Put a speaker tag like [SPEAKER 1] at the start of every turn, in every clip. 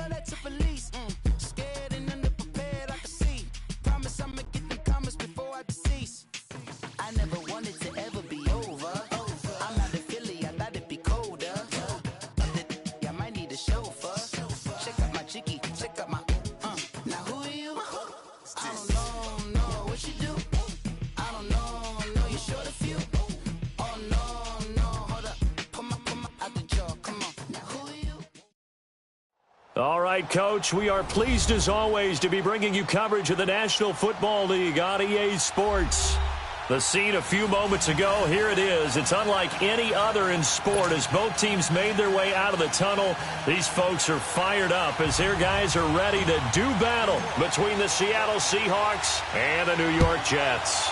[SPEAKER 1] tell that to police. Scared and underprepared, I can see. Promise I'ma get the comments before I decease. I never wanted to ever be over. I'm not a Philly, I thought it'd be colder. I might need a chauffeur. Check out my chicky, check out my. Now who are you? I don't know what you do. I don't know you short a few. Oh no, hold up. Come on, out the jaw, come on. Now who are you?
[SPEAKER 2] All right, Coach, we are pleased as always to be bringing you coverage of the National Football League on EA Sports. The scene a few moments ago, here it is. It's unlike any other in sport as both teams made their way out of the tunnel. These folks are fired up as their guys are ready to do battle between the Seattle Seahawks and the New York Jets.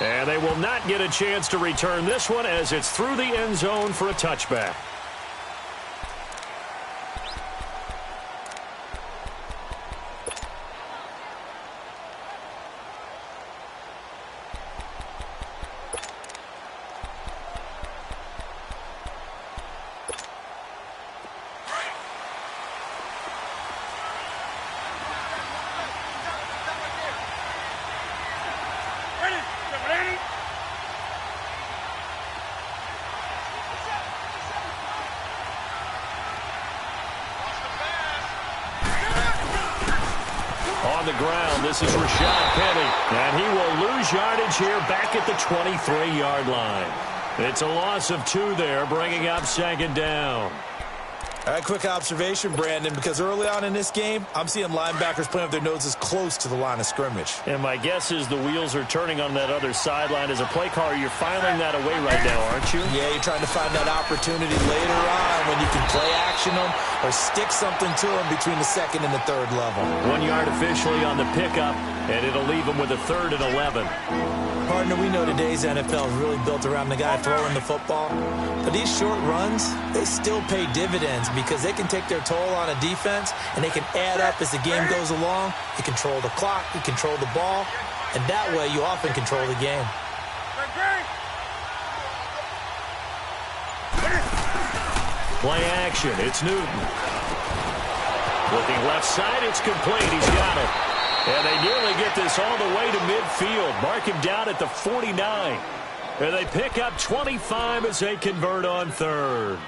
[SPEAKER 2] And they will not get a chance to return this one as it's through the end zone for a touchback. On the ground, this is Rashad Penny, and he will lose yardage here back at the 23-yard line. It's a loss of 2 there, bringing up second down.
[SPEAKER 3] All right, quick observation, Brandon, because early on in this game, I'm seeing linebackers playing with their noses close to the line of scrimmage.
[SPEAKER 2] And my guess is the wheels are turning on that other sideline. As a play caller, you're filing that away right now, aren't you?
[SPEAKER 3] Yeah, you're trying to find that opportunity later on when you can play action them or stick something to them between the second and the third level.
[SPEAKER 2] 1 yard officially on the pickup, and it'll leave them with a 3rd and 11.
[SPEAKER 3] Partner, we know today's NFL is really built around the guy throwing the football. But these short runs, they still pay dividends because they can take their toll on a defense, and they can add up as the game goes along. You control the clock, you control the ball, and that way you often control the game.
[SPEAKER 2] Play action, it's Newton. Looking left side, it's complete, he's got it. And they nearly get this all the way to midfield. Mark him down at the 49. And they pick up 25 as they convert on 3rd.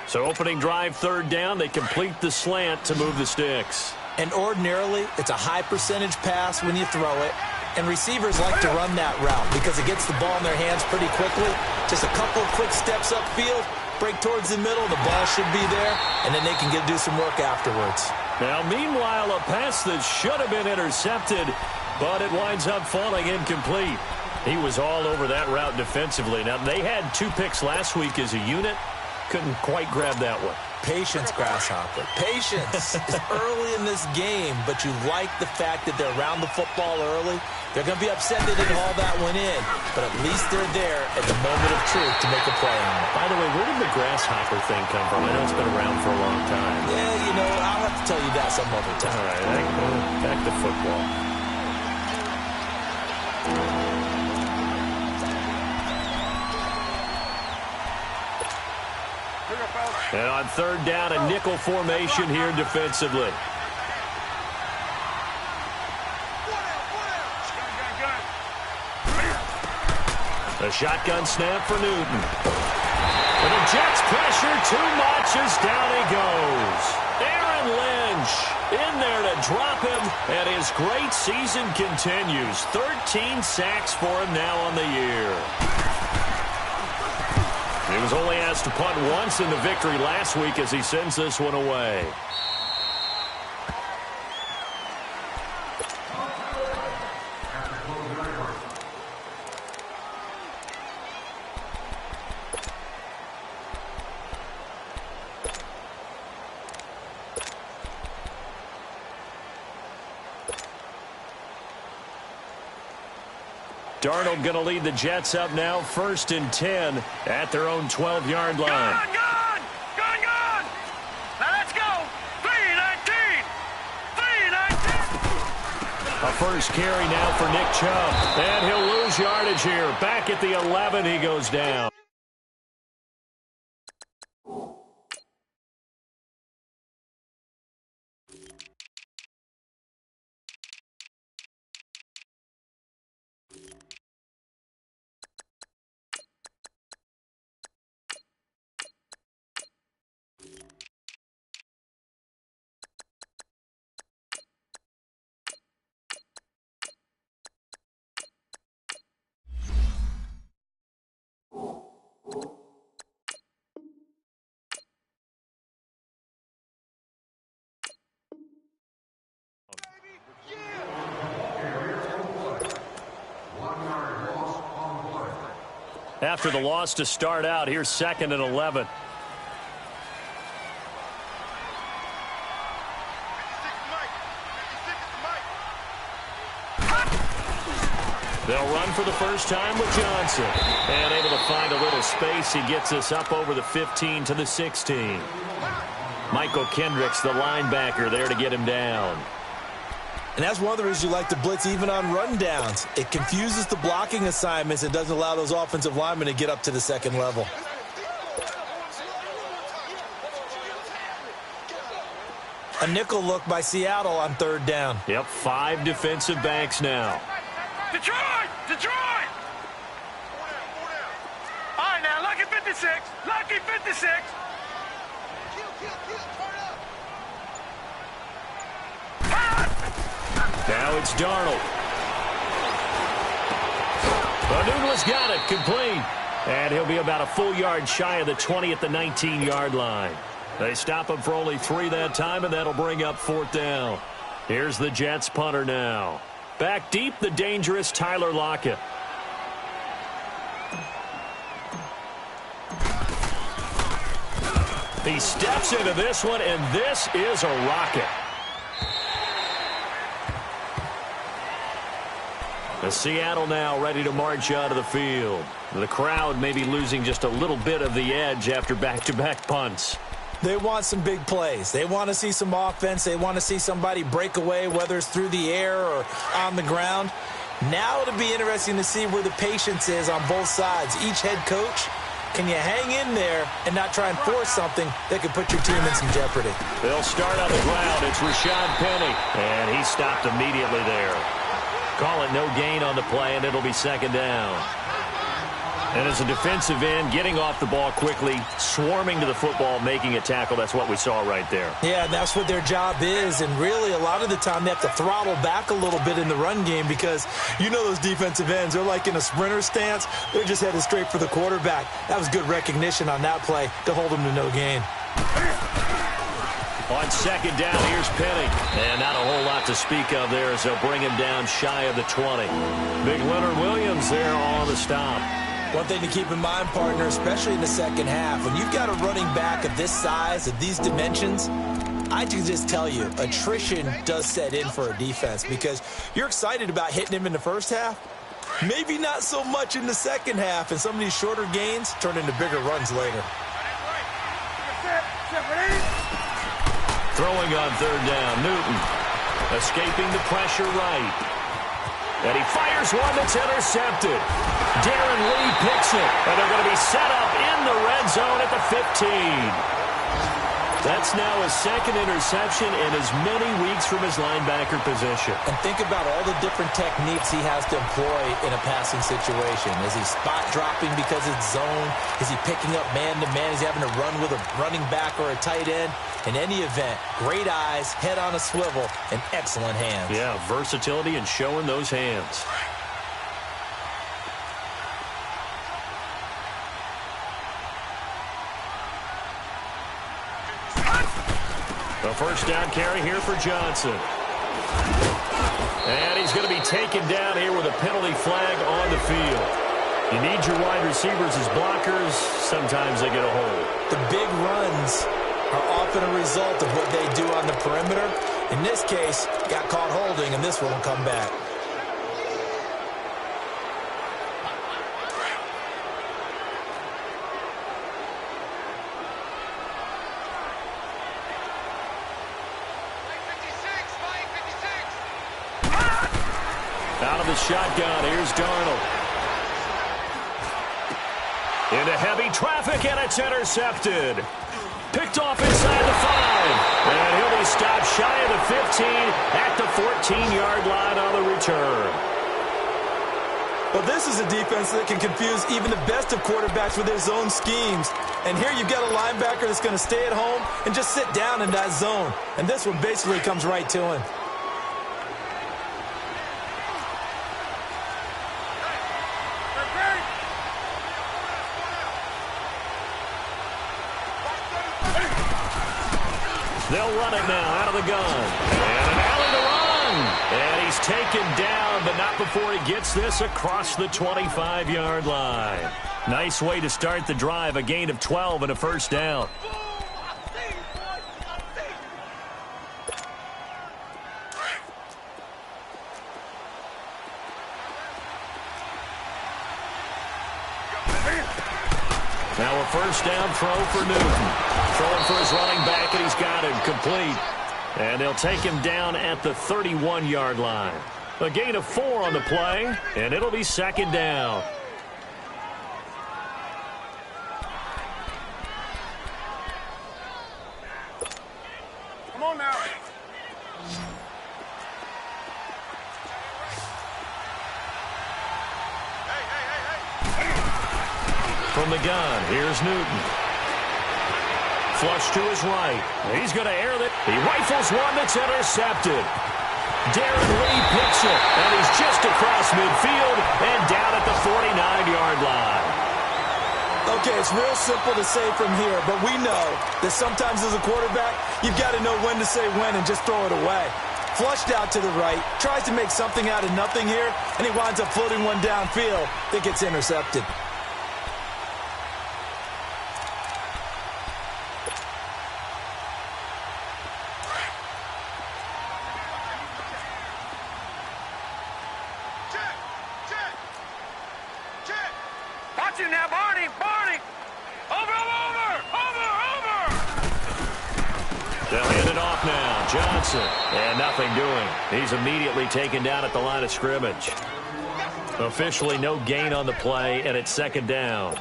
[SPEAKER 2] So opening drive 3rd down, they complete the slant to move the sticks.
[SPEAKER 3] And ordinarily, it's a high percentage pass when you throw it. And receivers like to run that route because it gets the ball in their hands pretty quickly. Just a couple of quick steps upfield, break towards the middle, the ball should be there, and then they can do some work afterwards.
[SPEAKER 2] Now, meanwhile, a pass that should have been intercepted, but it winds up falling incomplete. He was all over that route defensively. Now, they had 2 picks last week as a unit. Couldn't quite grab that one.
[SPEAKER 3] Patience, Grasshopper. Patience is early in this game, but you like the fact that they're around the football early. They're going to be upset they didn't haul that one in, but at least they're there at the moment of truth to make a play on it.
[SPEAKER 2] By the way, where did the grasshopper thing come from? I know it's been around for a long time.
[SPEAKER 3] Yeah, I'll have to tell you that some other time.
[SPEAKER 2] All right, back to football. And on 3rd down, a nickel formation here defensively. A shotgun snap for Newton. And the Jets pressure too much as down he goes. Aaron Lynch in there to drop him, and his great season continues. 13 sacks for him now on the year. He was only asked to punt once in the victory last week as he sends this one away. Darnold going to lead the Jets up now, 1st and 10 at their own 12-yard line.
[SPEAKER 4] Gone! Now let's go! 3-19! 3-19!
[SPEAKER 2] A first carry now for Nick Chubb. And he'll lose yardage here. Back at the 11, he goes down. After the loss to start out, here's 2nd and 11. They'll run for the first time with Johnson. And able to find a little space. He gets us up over the 15 to the 16. Michael Kendricks, the linebacker, there to get him down.
[SPEAKER 3] And that's one of the reasons you like to blitz even on rundowns. It confuses the blocking assignments and doesn't allow those offensive linemen to get up to the second level. A nickel look by Seattle on 3rd down.
[SPEAKER 2] Yep, 5 defensive backs now.
[SPEAKER 4] Detroit! Detroit! All right, now, lucky 56. Lucky 56.
[SPEAKER 2] Now it's Darnold. Newton's got it, complete. And he'll be about a full yard shy of the 20 at the 19-yard line. They stop him for only 3 that time, and that'll bring up 4th down. Here's the Jets punter now. Back deep, the dangerous Tyler Lockett. He steps into this one, and this is a rocket. The Seattle now ready to march out of the field. The crowd may be losing just a little bit of the edge after back-to-back punts.
[SPEAKER 3] They want some big plays. They want to see some offense. They want to see somebody break away, whether it's through the air or on the ground. Now it'll be interesting to see where the patience is on both sides. Each head coach, can you hang in there and not try and force something that could put your team in some jeopardy?
[SPEAKER 2] They'll start on the ground. It's Rashad Penny, and he stopped immediately there. Call it no gain on the play, and it'll be 2nd down. And as a defensive end, getting off the ball quickly, swarming to the football, making a tackle, that's what we saw right there.
[SPEAKER 3] Yeah, that's what their job is, and really a lot of the time they have to throttle back a little bit in the run game because you know those defensive ends, they're like in a sprinter stance. They're just headed straight for the quarterback. That was good recognition on that play to hold them to no gain.
[SPEAKER 2] On 2nd down, here's Penny. And not a whole lot to speak of there as they'll bring him down shy of the 20. Big Leonard Williams there on the stop.
[SPEAKER 3] One thing to keep in mind, partner, especially in the second half, when you've got a running back of this size, of these dimensions, I can just tell you, attrition does set in for a defense because you're excited about hitting him in the first half. Maybe not so much in the second half, and some of these shorter gains turn into bigger runs later.
[SPEAKER 2] Throwing on 3rd down, Newton. Escaping the pressure right. And he fires one that's intercepted. Darren Lee picks it. And they're going to be set up in the red zone at the 15. That's now his 2nd interception in as many weeks from his linebacker position.
[SPEAKER 3] And think about all the different techniques he has to employ in a passing situation. Is he spot dropping because it's zone? Is he picking up man-to-man? Is he having to run with a running back or a tight end? In any event, great eyes, head on a swivel, and excellent hands.
[SPEAKER 2] Yeah, versatility and showing those hands. A first down carry here for Johnson. And he's going to be taken down here with a penalty flag on the field. You need your wide receivers as blockers. Sometimes they get a hold.
[SPEAKER 3] The big runs are often a result of what they do on the perimeter. In this case, got caught holding, and this one will come back.
[SPEAKER 2] Out of the shotgun, here's Darnold. Into heavy traffic, and it's intercepted. Picked off inside the 5. And he'll be stopped shy of the 15 at the 14-yard line on the return.
[SPEAKER 3] Well, this is a defense that can confuse even the best of quarterbacks with their zone schemes. And here you've got a linebacker that's going to stay at home and just sit down in that zone. And this one basically comes right to him.
[SPEAKER 2] They'll run it now out of the gun. And an alley to run. And he's taken down, but not before he gets this across the 25-yard line. Nice way to start the drive, a gain of 12 and a first down. Now a first down throw for Newton. Throwing for his running back, and he's got him complete. And they'll take him down at the 31-yard line. A gain of 4 on the play, and it'll be second down.
[SPEAKER 4] Come on now.
[SPEAKER 2] From the gun, here's Newton. Flush to his right. He's going to air that. He rifles one that's intercepted. Darren Lee picks it, and he's just across midfield and down at the 49-yard line.
[SPEAKER 3] Okay, it's real simple to say from here, but we know that sometimes as a quarterback, you've got to know when to say when and just throw it away. Flushed out to the right, tries to make something out of nothing here, and he winds up floating one downfield that gets intercepted.
[SPEAKER 4] Watch him now, Barney! Barney! Over!
[SPEAKER 2] They'll hand it off now. Johnson. And nothing doing. He's immediately taken down at the line of scrimmage. Officially no gain on the play, and it's second down.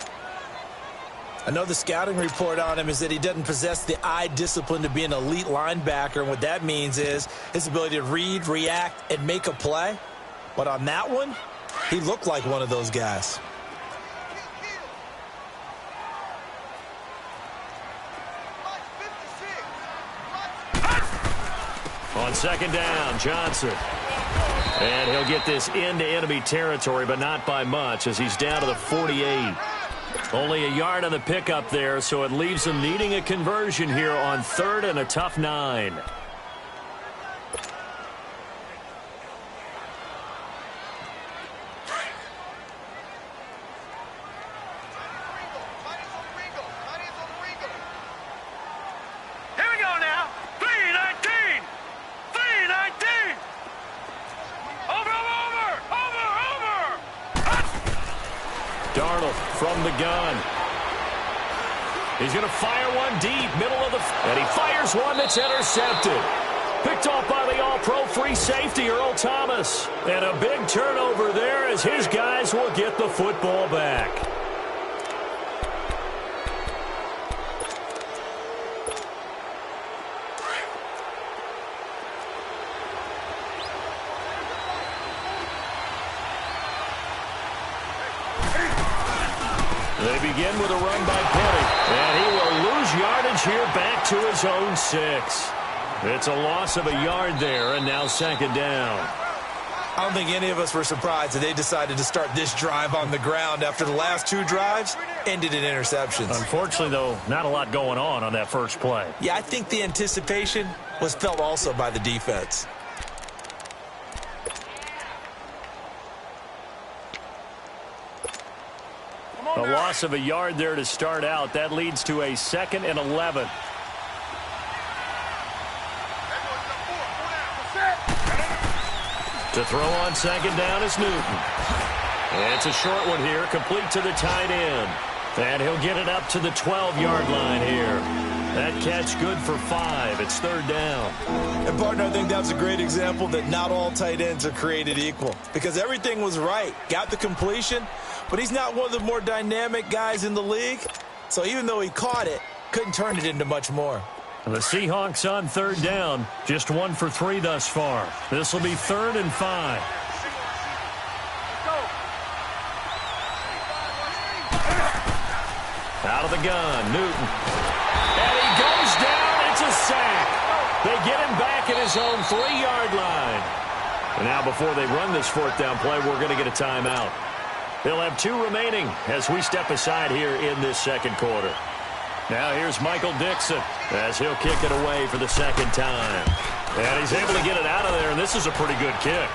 [SPEAKER 3] I know the scouting report on him is that he doesn't possess the eye discipline to be an elite linebacker, and what that means is his ability to read, react, and make a play. But on that one, he looked like one of those guys.
[SPEAKER 2] On second down, Johnson. And he'll get this into enemy territory, but not by much as he's down to the 48. Only a yard on the pickup there, so it leaves him needing a conversion here on third and a tough 9. From the gun. He's going to fire one deep, middle of the... And he fires one that's intercepted. Picked off by the all-pro free safety, Earl Thomas. And a big turnover there as his guys will get the football back. They begin with a run by Petty, and he will lose yardage here back to his own 6. It's a loss of a yard there, and now second down.
[SPEAKER 3] I don't think any of us were surprised that they decided to start this drive on the ground after the last 2 drives ended in interceptions.
[SPEAKER 2] Unfortunately, though, not a lot going on that first play.
[SPEAKER 3] Yeah, I think the anticipation was felt also by the defense.
[SPEAKER 2] A loss of a yard there to start out. That leads to a 2nd and 11. To throw on second down is Newton. And it's a short one here, complete to the tight end. And he'll get it up to the 12-yard line here. That catch good for 5. It's third down.
[SPEAKER 3] And, partner, I think that's a great example that not all tight ends are created equal. Because everything was right. Got the completion, but he's not one of the more dynamic guys in the league. So even though he caught it, couldn't turn it into much more.
[SPEAKER 2] The Seahawks on third down, just 1 for 3 thus far. This will be 3rd and 5. Out of the gun, Newton. And he goes down. It's a sack. They get him back at his own 3-yard line. And now before they run this 4th down play, we're going to get a timeout. They'll have 2 remaining as we step aside here in this 2nd quarter. Now here's Michael Dixon as he'll kick it away for the 2nd time. And he's able to get it out of there, and this is a pretty good kick.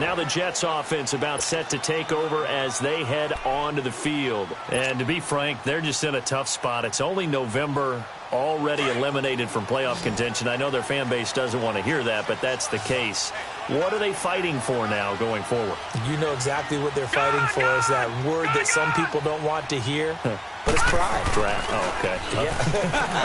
[SPEAKER 2] Now the Jets offense about set to take over as they head onto the field. And to be frank, they're just in a tough spot. It's only November, already eliminated from playoff contention. I know their fan base doesn't want to hear that, but that's the case. What are they fighting for now going forward?
[SPEAKER 3] You know exactly what they're fighting for is that word that some people don't want to hear, but it's pride.
[SPEAKER 2] Draft. Oh, okay.
[SPEAKER 3] Yeah.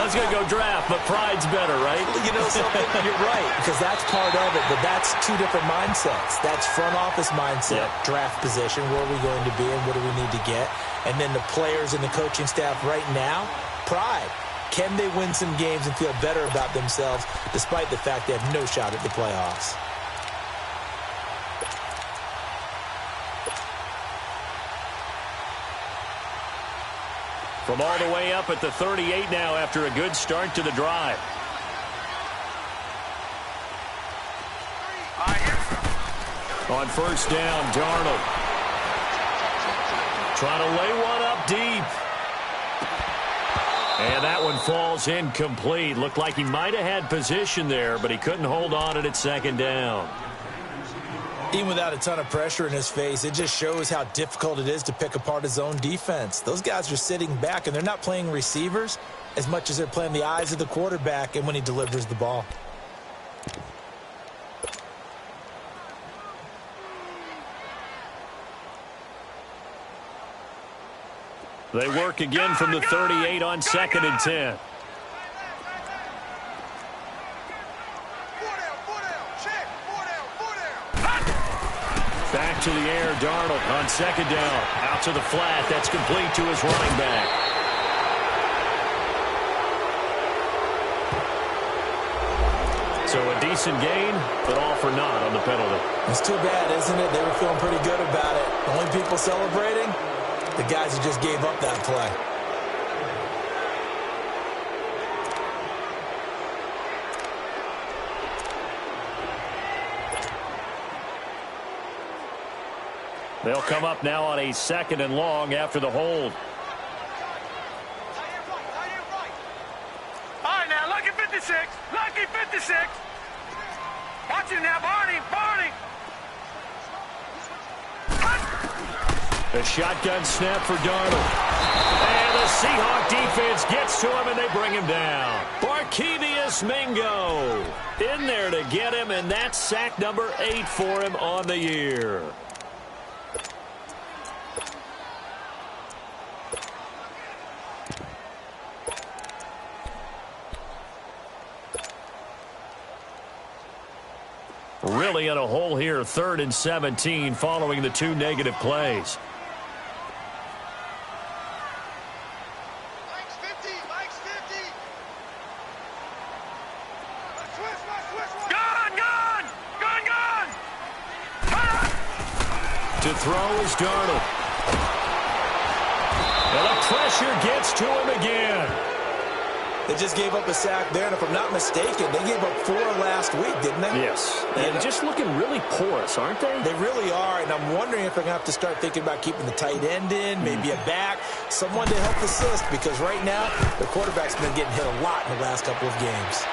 [SPEAKER 2] I was going to go draft, but pride's better, right?
[SPEAKER 3] You know something? You're right, because that's part of it, but that's 2 different mindsets. That's front office mindset, draft position, where are we going to be and what do we need to get? And then the players and the coaching staff right now, pride. Can they win some games and feel better about themselves despite the fact they have no shot at the playoffs?
[SPEAKER 2] From all the way up at the 38 now after a good start to the drive. On 1st down, Darnold. Trying to lay one up deep. And that one falls incomplete. Looked like he might have had position there, but he couldn't hold on it at 2nd down.
[SPEAKER 3] Even without a ton of pressure in his face, it just shows how difficult it is to pick apart his own defense. Those guys are sitting back, and they're not playing receivers as much as they're playing the eyes of the quarterback and when he delivers the ball.
[SPEAKER 2] They work again from the 38 on 2nd and 10. Back to the air, Darnold on 2nd down. Out to the flat. That's complete to his running back. So a decent gain, but all for naught on the penalty.
[SPEAKER 3] It's too bad, isn't it? They were feeling pretty good about it. The only people celebrating, the guys who just gave up that play.
[SPEAKER 2] They'll come up now on a 2nd and long after the hold.
[SPEAKER 4] All right, now, lucky 56. Lucky 56. Watch it now, Barney. Barney.
[SPEAKER 2] A shotgun snap for Darnold. And the Seahawk defense gets to him, and they bring him down. Barkevious Mingo in there to get him, and that's sack number 8 for him on the year. Really in a hole here, 3rd and 17 following the 2 negative plays.
[SPEAKER 4] Mike's 50. Mike's 50. Gun, gun. Gun, gun.
[SPEAKER 2] To throw is Darnold. And the pressure gets to him again.
[SPEAKER 3] They just gave up a sack there, and if I'm not mistaken, they gave up 4 last week, didn't they?
[SPEAKER 2] Yes. And just looking really porous, aren't they?
[SPEAKER 3] They really are, and I'm wondering if they're going to have to start thinking about keeping the tight end in, maybe a back, someone to help assist, because right now, the quarterback's been getting hit a lot in the last couple of games.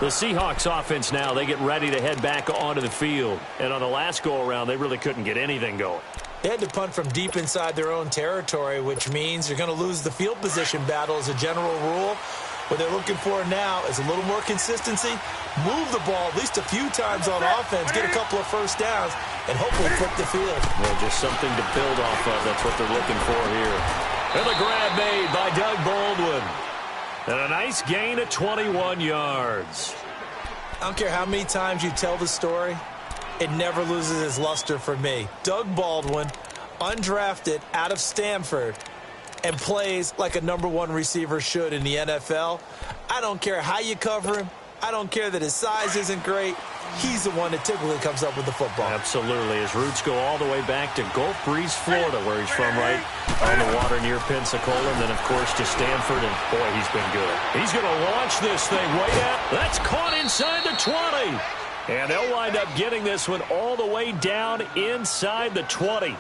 [SPEAKER 2] The Seahawks offense now, they get ready to head back onto the field. And on the last go-around, they really couldn't get anything going.
[SPEAKER 3] They had to punt from deep inside their own territory, which means you're going to lose the field position battle as a general rule. What they're looking for now is a little more consistency, move the ball at least a few times on offense, get a couple of first downs, and hopefully flip the field.
[SPEAKER 2] Well, just something to build off of. That's what they're looking for here. And the grab made by Doug Baldwin. And a nice gain of 21 yards.
[SPEAKER 3] I don't care how many times you tell the story, it never loses its luster for me. Doug Baldwin, undrafted out of Stanford, and plays like a #1 receiver should in the NFL. I don't care how you cover him. I don't care that his size isn't great. He's the one that typically comes up with the football.
[SPEAKER 2] Absolutely. His roots go all the way back to Gulf Breeze, Florida, where he's from, right on the water near Pensacola, and then, of course, to Stanford, and, boy, he's been good. He's going to launch this thing way out. That's caught inside the 20. And they'll wind up getting this one all the way down inside the 20.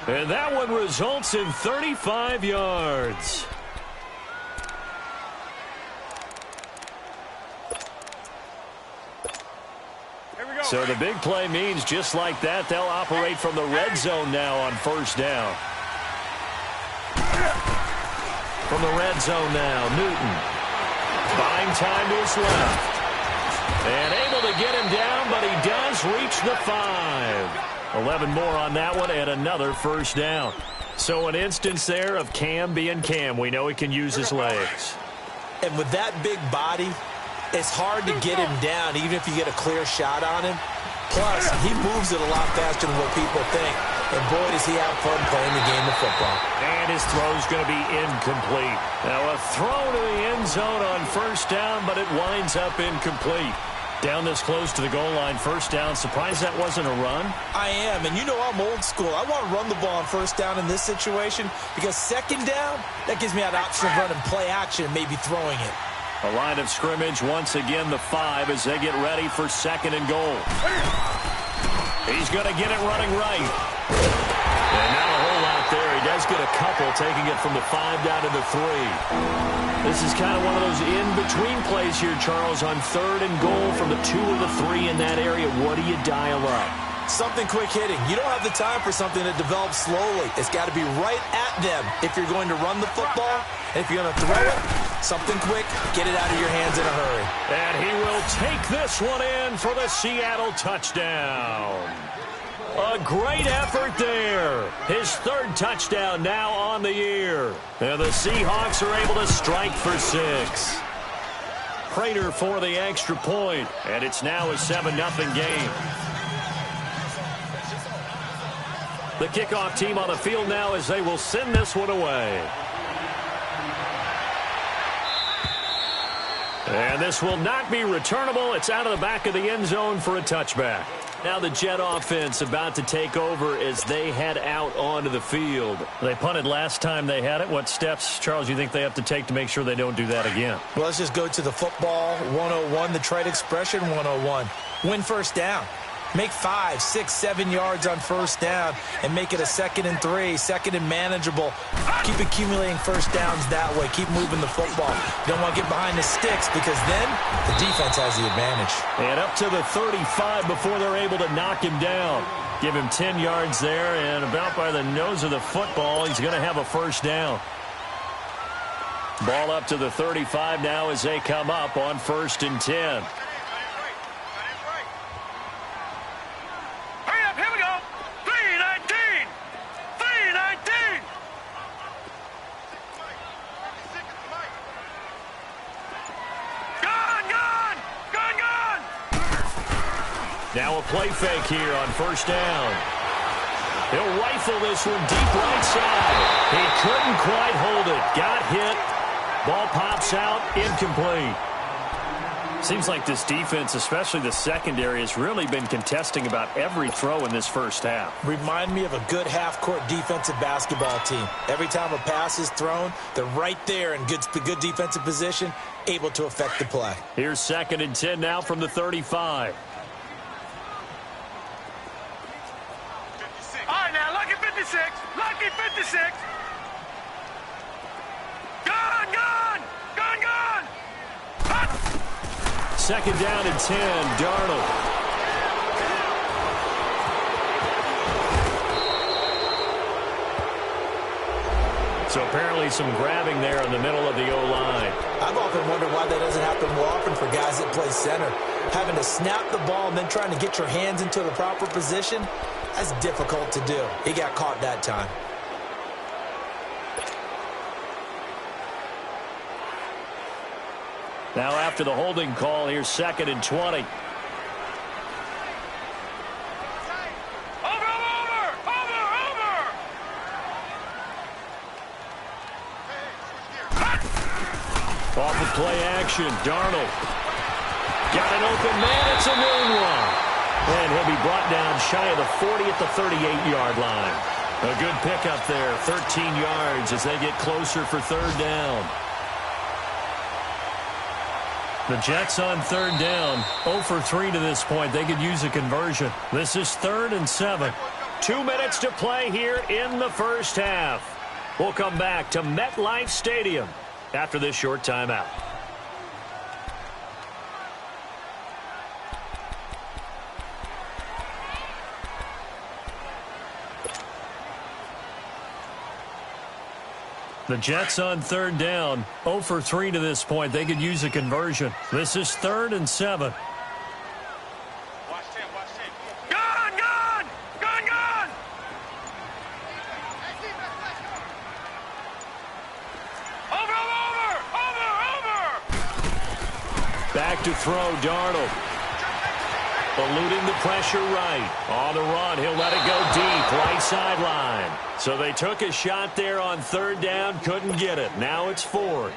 [SPEAKER 2] And that one results in 35 yards. So the big play means just like that, they'll operate from the red zone now on first down. From the red zone now, Newton. Buying time to his left. And able to get him down, but he does reach the 5. 11 more on that one and another first down. So an instance there of Cam being Cam. We know he can use his legs.
[SPEAKER 3] And with that big body, it's hard to get him down, even if you get a clear shot on him. Plus, he moves it a lot faster than what people think. And boy, does he have fun playing the game of football.
[SPEAKER 2] And his throw's going to be incomplete. Now, a throw to the end zone on first down, but it winds up incomplete. Down this close to the goal line, first down. Surprised that wasn't a run?
[SPEAKER 3] I am, and you know I'm old school. I want to run the ball on first down in this situation because second down, that gives me that option of running play action and maybe throwing it.
[SPEAKER 2] A line of scrimmage, once again the 5 as they get ready for second and goal. He's going to get it running right. And not a whole lot there. He does get a couple, taking it from the 5 down to the 3. This is kind of one of those in-between plays here, Charles, on third and goal from the 2 or the 3 in that area. What do you dial up?
[SPEAKER 3] Something quick hitting. You don't have the time for something that develops slowly. It's got to be right at them if you're going to run the football. And if you're going to throw it, something quick, get it out of your hands in a hurry.
[SPEAKER 2] And he will take this one in for the Seattle touchdown. A great effort there. His third touchdown now on the year. And the Seahawks are able to strike for 6. Prater for the extra point. And it's now a 7-0 game. The kickoff team on the field now as they will send this one away. And this will not be returnable. It's out of the back of the end zone for a touchback. Now the Jet offense about to take over as they head out onto the field. They punted last time they had it. What steps, Charles, do you think they have to take to make sure they don't do that again?
[SPEAKER 3] Well, let's just go to the football 101, the trade expression 101. Win first down. Make 5, 6, 7 yards on first down and make it a 2nd and 3, 2nd and manageable. Keep accumulating first downs that way. Keep moving the football. You don't want to get behind the sticks because then the defense has the advantage.
[SPEAKER 2] And up to the 35 before they're able to knock him down. Give him 10 yards there, and about by the nose of the football, he's going to have a first down. Ball up to the 35 now as they come up on 1st and 10. Now a play fake here on first down. He'll rifle this one deep right side. He couldn't quite hold it. Got hit. Ball pops out. Incomplete. Seems like this defense, especially the secondary, has really been contesting about every throw in this first half.
[SPEAKER 3] Remind me of a good half-court defensive basketball team. Every time a pass is thrown, they're right there in good defensive position, able to affect the play.
[SPEAKER 2] Here's 2nd and 10 now from the 35.
[SPEAKER 4] All right, now, lucky 56. Lucky 56. Gone, gone. Gone, gone. Hot.
[SPEAKER 2] 2nd down and 10, Darnold. So apparently some grabbing there in the middle of the O-line.
[SPEAKER 3] I've often wondered why that doesn't happen more often for guys that play center. Having to snap the ball and then trying to get your hands into the proper position, that's difficult to do. He got caught that time.
[SPEAKER 2] Now after the holding call, here's 2nd and 20. Off of play action, Darnold. Got an open man, it's a moonwalk. And he'll be brought down shy of the 40 at the 38-yard line. A good pickup there, 13 yards as they get closer for 3rd down. The Jets on 3rd down, 0 for 3 to this point. They could use a conversion. This is 3rd and 7. 2 minutes to play here in the first half. We'll come back to MetLife Stadium after this short timeout. The Jets on 3rd down, 0 for 3 to this point. They could use a conversion. This is 3rd and 7.
[SPEAKER 4] Watch 10, watch 10. Gone, gone! Gone, gone! Over!
[SPEAKER 2] Back to throw, Darnold. Eluding the pressure right. On the run, he'll let it go deep, right sideline. So they took a shot there on 3rd down, couldn't get it. Now it's 4th.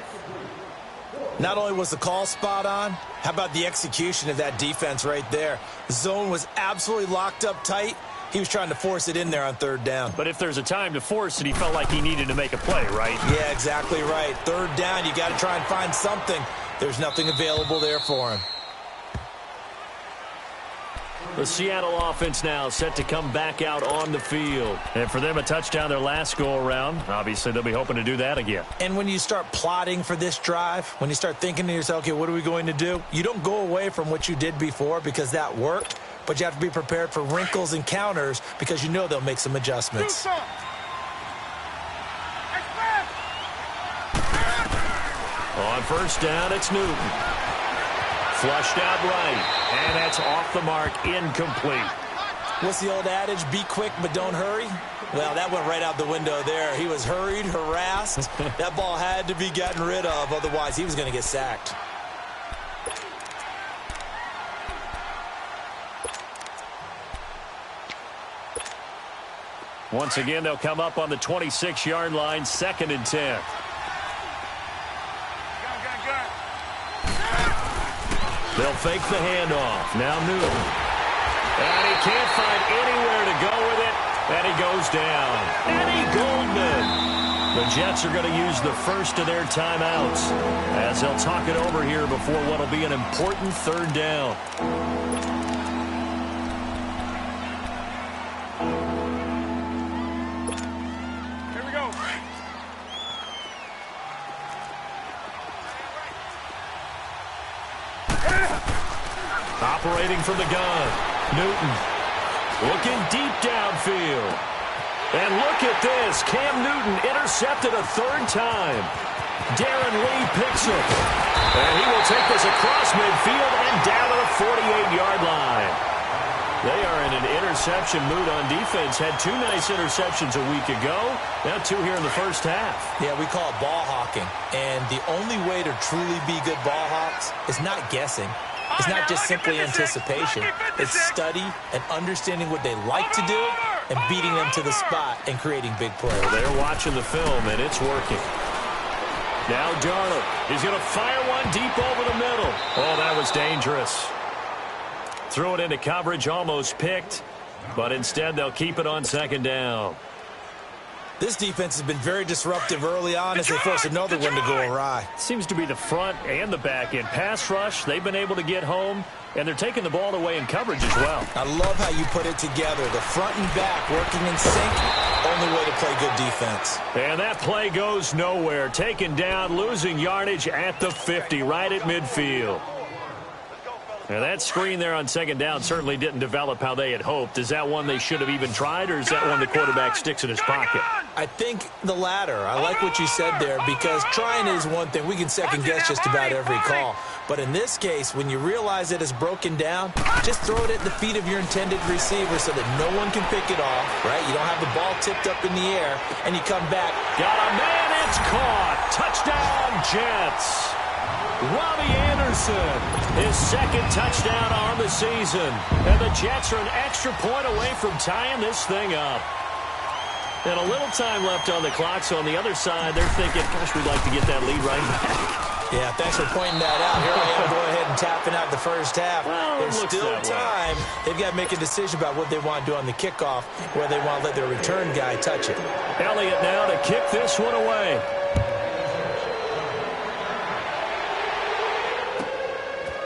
[SPEAKER 3] Not only was the call spot on, how about the execution of that defense right there? The zone was absolutely locked up tight. He was trying to force it in there on 3rd down.
[SPEAKER 2] But if there's a time to force it, he felt like he needed to make a play, right?
[SPEAKER 3] Yeah, exactly right. 3rd down, you got to try and find something. There's nothing available there for him.
[SPEAKER 2] The Seattle offense now set to come back out on the field. And for them, a touchdown their last go-around. Obviously, they'll be hoping to do that again.
[SPEAKER 3] And when you start plotting for this drive, when you start thinking to yourself, okay, what are we going to do? You don't go away from what you did before because that worked, but you have to be prepared for wrinkles and counters because you know they'll make some adjustments.
[SPEAKER 2] On 1st down, it's Newton. Flushed out right, and that's off the mark, incomplete.
[SPEAKER 3] What's the old adage, be quick but don't hurry? Well, that went right out the window there. He was hurried, harassed. That ball had to be gotten rid of, otherwise he was going to get sacked.
[SPEAKER 2] Once again, they'll come up on the 26-yard line, 2nd and 10. They'll fake the handoff. Now Newton. And he can't find anywhere to go with it. And he goes down. Eddie Goldman. The Jets are going to use the first of their timeouts as they'll talk it over here before what will be an important 3rd down.
[SPEAKER 4] Here we go.
[SPEAKER 2] Operating from the gun, Newton looking deep downfield. And look at this. Cam Newton intercepted a 3rd time. Darren Lee picks it. And he will take this across midfield and down to the 48-yard line. They are in an interception mood on defense. Had 2 nice interceptions a week ago. Now 2 here in the first half.
[SPEAKER 3] Yeah, we call it ball hawking. And the only way to truly be good ball hawks is not guessing. It's not just simply anticipation. It's study and understanding what they like to do and beating them to the spot and creating big plays.
[SPEAKER 2] They're watching the film, and it's working. Now Darnold. He's going to fire one deep over the middle. Oh, that was dangerous. Threw it into coverage, almost picked, but instead they'll keep it on 2nd down.
[SPEAKER 3] This defense has been very disruptive early on as they force another one to go awry.
[SPEAKER 2] Seems to be the front and the back end. Pass rush, they've been able to get home, and they're taking the ball away in coverage as well.
[SPEAKER 3] I love how you put it together. The front and back working in sync, only way to play good defense.
[SPEAKER 2] And that play goes nowhere. Taken down, losing yardage at the 50, right at midfield. Now that screen there on 2nd down certainly didn't develop how they had hoped. Is that one they should have even tried, or is that one the quarterback sticks in his pocket?
[SPEAKER 3] I think the latter. I like what you said there because trying is one thing. We can second guess just about every call. But in this case, when you realize it is broken down, just throw it at the feet of your intended receiver so that no one can pick it off, right? You don't have the ball tipped up in the air, and you come back.
[SPEAKER 2] Got a man, it's caught. Touchdown, Jets. Robbie Anderson, his second touchdown on the season. And the Jets are an extra point away from tying this thing up. And a little time left on the clock, so on the other side, they're thinking, gosh, we'd like to get that lead right back.
[SPEAKER 3] Yeah, thanks for pointing that out. Here I am going ahead and tapping out the first half.
[SPEAKER 2] Well,
[SPEAKER 3] there's still time. They've got to make a decision about what they want to do on the kickoff, whether they want to let their return guy touch it.
[SPEAKER 2] Elliott now to kick this one away.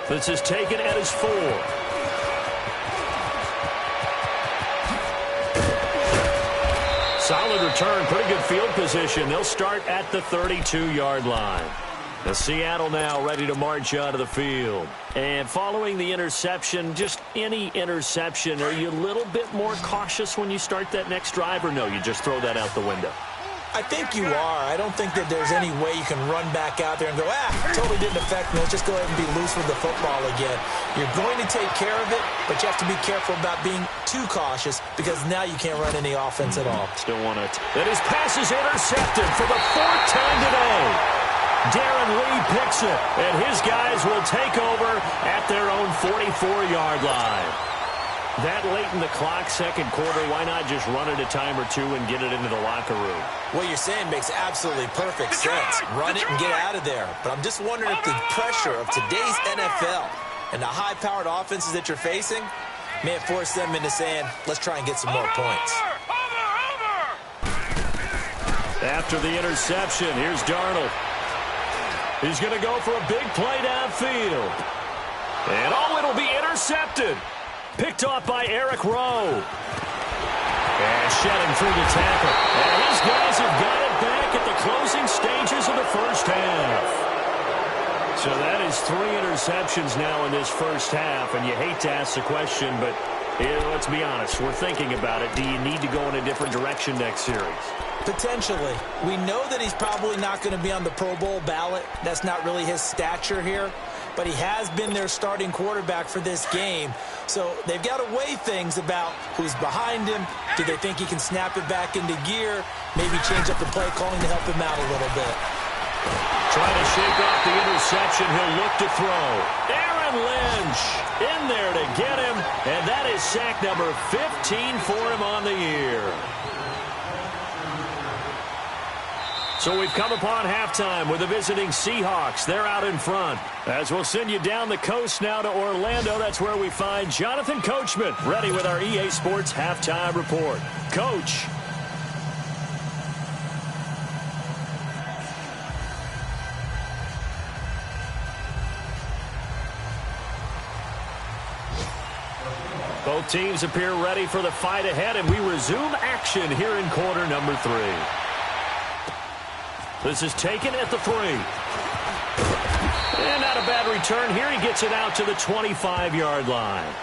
[SPEAKER 2] This is taken at his 4. Solid return, pretty good field position. They'll start at the 32-yard line. The Seattle now ready to march out of the field. And following the interception, just any interception, are you a little bit more cautious when you start that next drive, or no, you just throw that out the window?
[SPEAKER 3] I think you are. I don't think that there's any way you can run back out there and go, totally didn't affect me. Let's just go ahead and be loose with the football again. You're going to take care of it, but you have to be careful about being too cautious because now you can't run any offense at all.
[SPEAKER 2] Still want it. And his pass is intercepted for the 4th time today. Darren Lee picks it, and his guys will take over at their own 44-yard line. That late in the clock, second quarter, why not just run it a time or two and get it into the locker room?
[SPEAKER 3] What you're saying makes absolutely perfect sense. Run it and get out of there. But I'm just wondering if the pressure of today's NFL and the high-powered offenses that you're facing may have forced them into saying, let's try and get some more points.
[SPEAKER 2] After the interception, here's Darnold. He's going to go for a big play downfield. And it'll be intercepted. Picked off by Eric Rowe. And shedding through the tackle. And his guys have got it back at the closing stages of the first half. So that is 3 interceptions now in this first half. And you hate to ask the question, but let's be honest. We're thinking about it. Do you need to go in a different direction next series?
[SPEAKER 3] Potentially. We know that he's probably not going to be on the Pro Bowl ballot. That's not really his stature here. But he has been their starting quarterback for this game. So they've got to weigh things about who's behind him. Do they think he can snap it back into gear? Maybe change up the play calling to help him out a little bit.
[SPEAKER 2] Trying to shake off the interception. He'll look to throw. Aaron Lynch in there to get him. And that is sack number 15 for him on the year. So we've come upon halftime with the visiting Seahawks. They're out in front. As we'll send you down the coast now to Orlando, that's where we find Jonathan Coachman, ready with our EA Sports Halftime Report. Coach. Both teams appear ready for the fight ahead, and we resume action here in quarter number 3. This is taken at the 3. And not a bad return here. He gets it out to the 25-yard line.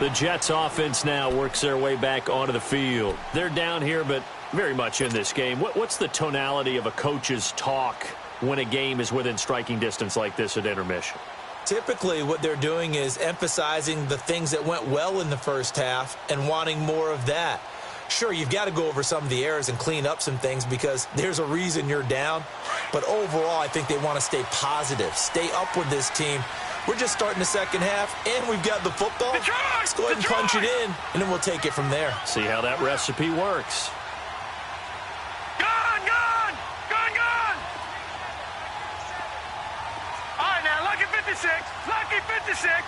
[SPEAKER 2] The Jets offense now works their way back onto the field. They're down here, but very much in this game. What's the tonality of a coach's talk when a game is within striking distance like this at intermission?
[SPEAKER 3] Typically, what they're doing is emphasizing the things that went well in the first half and wanting more of that. Sure, you've got to go over some of the errors and clean up some things because there's a reason you're down. But overall, I think they want to stay positive, stay up with this team. We're just starting the second half, and we've got the football. Let's go ahead and punch it in, and then we'll take it from there.
[SPEAKER 2] See how that recipe works.
[SPEAKER 4] Gone! All right, now, lucky 56. Lucky 56.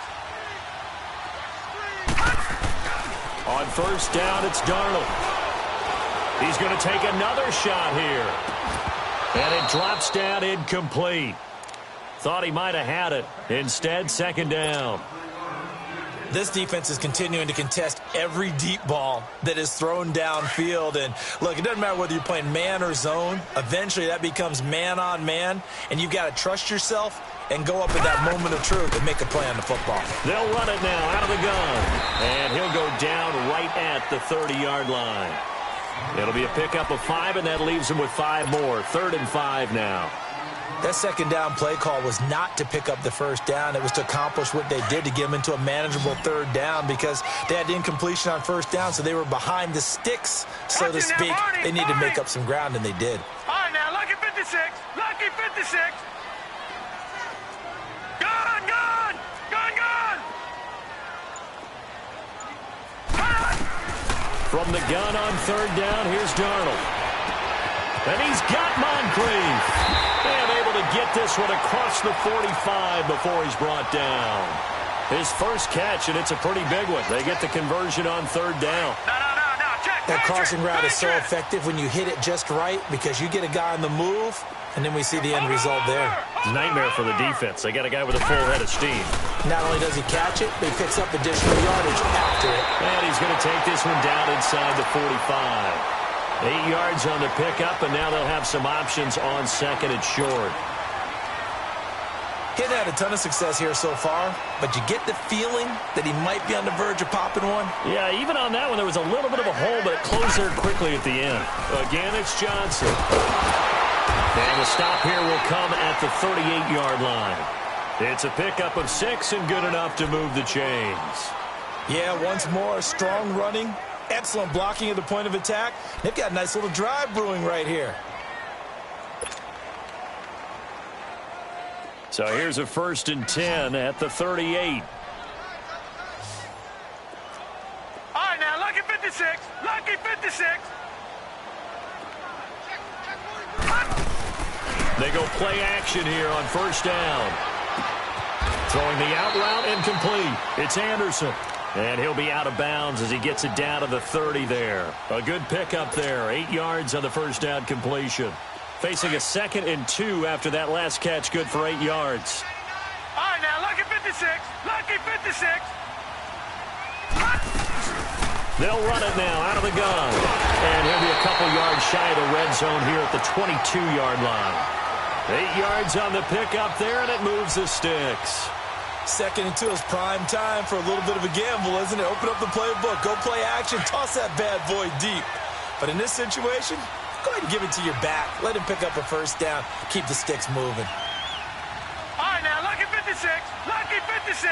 [SPEAKER 2] On first down, it's Darnold. He's going to take another shot here. And it drops down incomplete. Thought he might have had it. Instead, second down.
[SPEAKER 3] This defense is continuing to contest every deep ball that is thrown downfield. And, look, it doesn't matter whether you're playing man or zone. Eventually, that becomes man-on-man, and you've got to trust yourself and go up at that moment of truth and make a play on the football.
[SPEAKER 2] They'll run it now out of the gun. And he'll go down right at the 30-yard line. It'll be a pickup of 5, and that leaves him with 5 more. 3rd and 5 now.
[SPEAKER 3] That second down play call was not to pick up the first down. It was to accomplish what they did to get them into a manageable 3rd down because they had incompletion on first down, so they were behind the sticks, so to speak. They needed to make up some ground, and they did.
[SPEAKER 4] All right, now, lucky 56. Lucky 56.
[SPEAKER 2] From the gun on third down, here's Darnold. And he's got Moncrief. And able to get this one across the 45 before he's brought down. His first catch, and it's a pretty big one. They get the conversion on third down.
[SPEAKER 4] No.
[SPEAKER 3] That crossing route is so effective when you hit it just right because you get a guy on the move, and then we see the end result there.
[SPEAKER 2] It's a nightmare for the defense. They got a guy with a full head of steam.
[SPEAKER 3] Not only does he catch it, but he picks up additional yardage after it.
[SPEAKER 2] And he's going to take this one down inside the 45. 8 yards on the pickup, and now they'll have some options on second and short.
[SPEAKER 3] He hasn't had a ton of success here so far, but you get the feeling that he might be on the verge of popping one.
[SPEAKER 2] Yeah, even on that one, there was a little bit of a hole, but it closed there quickly at the end. Again, it's Johnson. And the stop here will come at the 38-yard line. It's a pickup of 6 and good enough to move the chains.
[SPEAKER 3] Yeah, once more, strong running, excellent blocking at the point of attack. They've got a nice little drive brewing right here.
[SPEAKER 2] So here's a 1st and 10 at the 38.
[SPEAKER 4] All right, now, lucky 56. Lucky 56.
[SPEAKER 2] They go play action here on 1st down. Throwing the out route incomplete. It's Anderson. And he'll be out of bounds as he gets it down to the 30 there. A good pickup there. 8 yards on the 1st down completion. Facing a 2nd and 2 after that last catch, good for 8 yards.
[SPEAKER 4] All right, now, lucky 56. Lucky 56.
[SPEAKER 2] They'll run it now out of the gun. And he'll be a couple yards shy of the red zone here at the 22-yard line. 8 yards on the pickup there, and it moves the sticks.
[SPEAKER 3] 2nd and 2 is prime time for a little bit of a gamble, isn't it? Open up the playbook, go play action, toss that bad boy deep. But in this situation, go ahead and give it to your back. Let him pick up a 1st down. Keep the sticks moving.
[SPEAKER 4] All right, now, lucky 56. Lucky 56.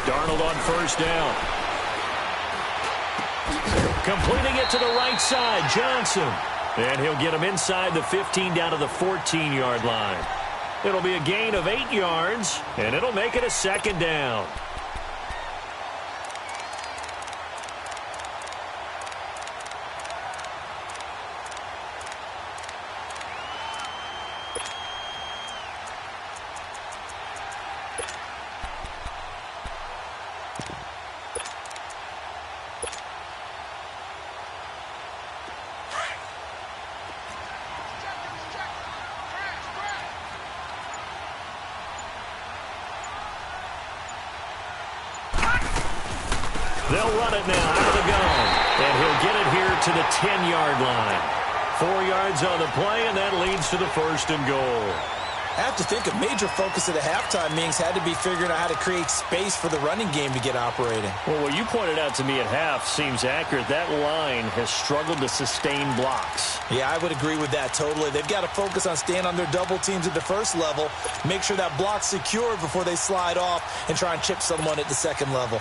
[SPEAKER 2] Darnold on 1st down. Completing it to the right side, Johnson. And he'll get him inside the 15 down to the 14-yard line. It'll be a gain of 8 yards, and it'll make it a 2nd down. They'll run it now out of the gun. And he'll get it here to the 10-yard line. 4 yards on the play, and that leads to the 1st and goal.
[SPEAKER 3] I have to think a major focus of the halftime meetings had to be figuring out how to create space for the running game to get operating.
[SPEAKER 2] Well, what you pointed out to me at half seems accurate. That line has struggled to sustain blocks.
[SPEAKER 3] Yeah, I would agree with that totally. They've got to focus on staying on their double teams at the first level, make sure that block's secured before they slide off and try and chip someone at the second level.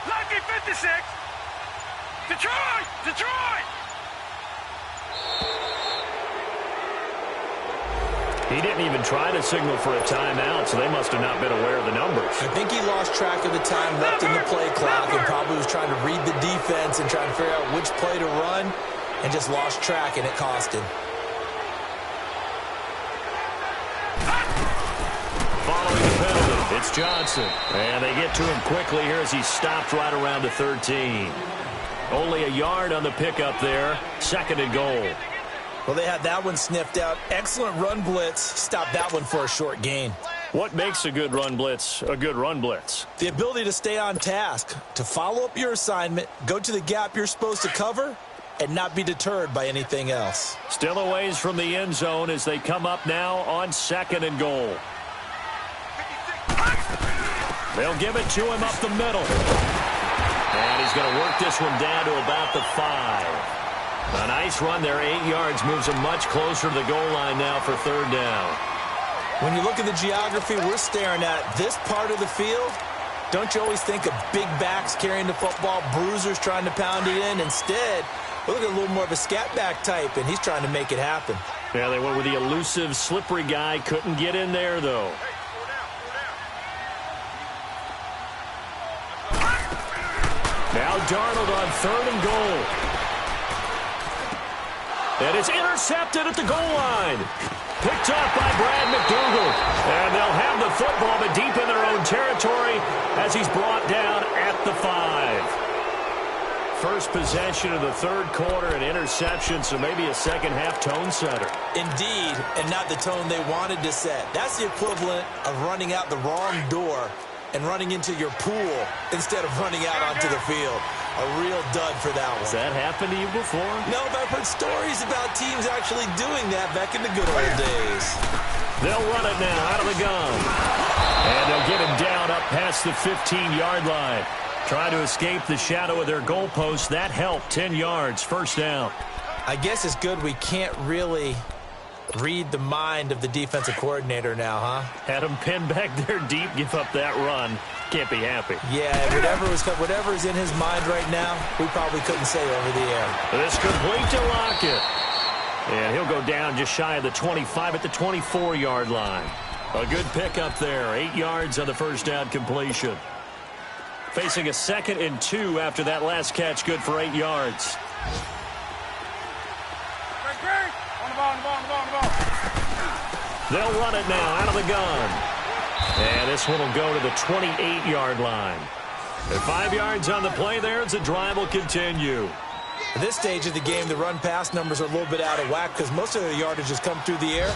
[SPEAKER 4] Lucky 56. Detroit! Detroit!
[SPEAKER 2] He didn't even try to signal for a timeout, so they must have not been aware of the numbers.
[SPEAKER 3] I think he lost track of the time left in the play clock and probably was trying to read the defense and trying to figure out which play to run and just lost track, and it cost him.
[SPEAKER 2] Following the penalty, it's Johnson. And they get to him quickly here as he stopped right around the 13. Only a yard on the pickup there. 2nd and goal.
[SPEAKER 3] Well, they had that one sniffed out. Excellent run blitz. Stopped that one for a short gain.
[SPEAKER 2] What makes a good run blitz a good run blitz?
[SPEAKER 3] The ability to stay on task, to follow up your assignment, go to the gap you're supposed to cover, and not be deterred by anything else.
[SPEAKER 2] Still a ways from the end zone as they come up now on 2nd and goal. They'll give it to him up the middle. And he's going to work this one down to about the 5. A nice run there, 8 yards, moves him much closer to the goal line now for 3rd down.
[SPEAKER 3] When you look at the geography we're staring at, this part of the field Don't you always think of big backs carrying the football, bruisers trying to pound it in? Instead, we look at a little more of a scat back type, and he's trying to make it happen.
[SPEAKER 2] Yeah, they went with the elusive, slippery guy. Couldn't get in there, though. Now Darnold on 3rd and goal. And it's intercepted at the goal line. Picked up by Brad McDougal. And they'll have the football, but deep in their own territory as he's brought down at the 5. First possession of the 3rd quarter, an interception, so maybe a second-half tone setter.
[SPEAKER 3] Indeed, and not the tone they wanted to set. That's the equivalent of running out the wrong door and running into your pool instead of running out onto the field. A real dud for that one.
[SPEAKER 2] Has that happened to you before?
[SPEAKER 3] No, but I've heard stories about teams actually doing that back in the good old days.
[SPEAKER 2] They'll run it now out of the gun. And they'll get him down up past the 15-yard line. Trying to escape the shadow of their goalpost. That helped. 10 yards, first down.
[SPEAKER 3] I guess it's good we can't really read the mind of the defensive coordinator now, huh?
[SPEAKER 2] Had him pinned back there deep, give up that run. Can't be happy.
[SPEAKER 3] Yeah, whatever is in his mind right now, we probably couldn't say over the air.
[SPEAKER 2] This complete to Lockett. And he'll go down just shy of the 25 at the 24-yard line. A good pickup there. 8 yards on the first down completion. Facing a 2nd and 2 after that last catch, good for 8 yards. They'll run it now out of the gun. And this one will go to the 28-yard line. And 5 yards on the play there as the drive will continue.
[SPEAKER 3] At this stage of the game, the run-pass numbers are a little bit out of whack because most of the yardage has come through the air.